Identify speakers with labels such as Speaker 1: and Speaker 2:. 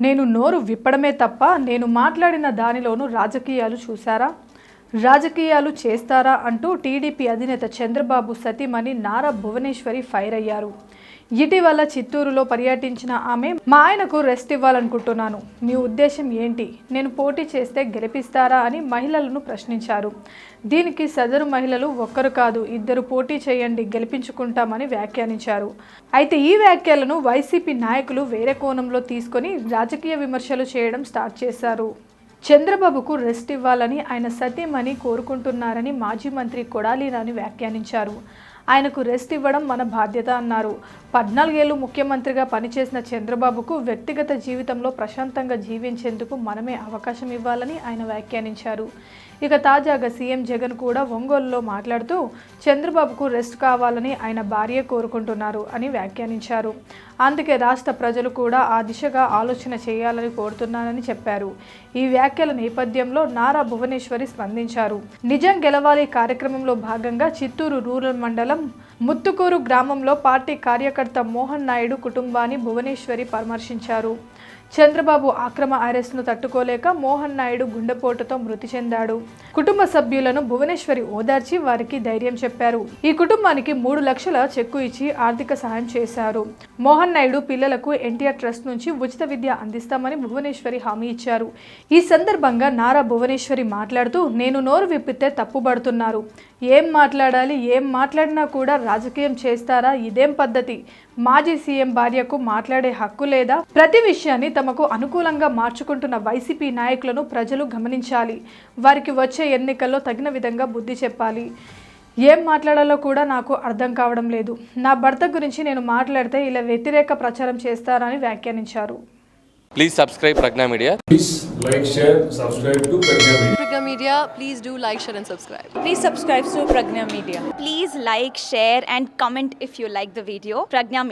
Speaker 1: నేను నోరు విప్పడమే తప్ప నేను మాట్లాడిన దానిలోనూ రాజకీయాలు చూశారా, రాజకీయాలు చేస్తారా అంటూ టీడీపీ అధినేత చంద్రబాబు సతీమణి నారా భువనేశ్వరి ఫైర్ అయ్యారు. ఇటీవల చిత్తూరులో పర్యటించిన ఆమె, మా ఆయనకు రెస్ట్ ఇవ్వాలనుకుంటున్నాను, మీ ఉద్దేశం ఏంటి, నేను పోటీ చేస్తే గెలిపిస్తారా అని మహిళలను ప్రశ్నించారు. దీనికి సదరు మహిళలు ఒక్కరు కాదు, ఇద్దరు పోటీ చేయండి, గెలిపించుకుంటామని వ్యాఖ్యానించారు. అయితే ఈ వ్యాఖ్యలను వైసీపీ నాయకులు వేరే కోణంలో తీసుకొని రాజకీయ విమర్శలు చేయడం స్టార్ట్ చేశారు. చంద్రబాబుకు రెస్ట్ ఇవ్వాలని ఆయన సతీమణి కోరుకుంటున్నారని మాజీ మంత్రి కొడాలి నాని వ్యాఖ్యానించారు. ఆయనకు రెస్ట్ ఇవ్వడం మన బాధ్యత అన్నారు. 14 ఏళ్లు ముఖ్యమంత్రిగా పనిచేసిన చంద్రబాబుకు వ్యక్తిగత జీవితంలో ప్రశాంతంగా జీవించేందుకు మనమే అవకాశం ఇవ్వాలని ఆయన వ్యాఖ్యానించారు. ఇక తాజాగా సీఎం జగన్ కూడా ఒంగోలులో మాట్లాడుతూ చంద్రబాబుకు రెస్ట్ కావాలని ఆయన భార్య కోరుకుంటున్నారు అని వ్యాఖ్యానించారు. అందుకే రాష్ట్ర ప్రజలు కూడా ఆ దిశగా ఆలోచన చేయాలని కోరుతున్నారని చెప్పారు. ఈ వ్యాఖ్యల నేపథ్యంలో నారా భువనేశ్వరి స్పందించారు. నిజం గెలవాలి కార్యక్రమంలో భాగంగా చిత్తూరు రూరల్ మండలం ముత్తుకూరు గ్రామంలో పార్టీ కార్యకర్త మోహన్ నాయుడు కుటుంబాన్ని భువనేశ్వరి పరామర్శించారు. చంద్రబాబు అక్రమ అరెస్ట్ను తట్టుకోలేక మోహన్ నాయుడు గుండెపోటుతో మృతి చెందాడు. కుటుంబ సభ్యులను భువనేశ్వరి ఓదార్చి వారికి ధైర్యం చెప్పారు. ఈ కుటుంబానికి 3 లక్షల చెక్కు ఇచ్చి ఆర్థిక సహాయం చేశారు. మోహన్ నాయుడు పిల్లలకు ఎన్టీఆర్ ట్రస్ట్ నుంచి ఉచిత విద్య అందిస్తామని భువనేశ్వరి హామీ ఇచ్చారు. ఈ సందర్భంగా నారా భువనేశ్వరి మాట్లాడుతూ, నేను నోరు విప్పితే తప్పుపడుతున్నారు, ఏం మాట్లాడాలి, ఏం మాట్లాడినా కూడా రాజకీయం చేస్తారా, ఇదేం పద్ధతి, మాజీ సీఎం భార్యకు మాట్లాడే హక్కు లేదా, ప్రతి విషయాన్ని తమకు అనుకూలంగా మార్చుకుంటున్న వైసీపీ నాయకులను ప్రజలు గమనించాలి, వారికి వచ్చే ఎన్నికల్లో తగిన విధంగా బుద్ధి చెప్పాలి, ఏం మాట్లాడాలో కూడా నాకు అర్థం కావడం లేదు, నా భర్త గురించి నేను మాట్లాడితే ఇలా వ్యతిరేక ప్రచారం చేస్తారని వ్యాఖ్యానించారు.
Speaker 2: Please subscribe Pragna Media.
Speaker 3: Please like, share, subscribe to Pragna Media.
Speaker 4: Pragna Media, please do like, share and subscribe.
Speaker 5: Please subscribe to Pragna Media.
Speaker 6: Please like, share and comment if you like the video. Pragna Media.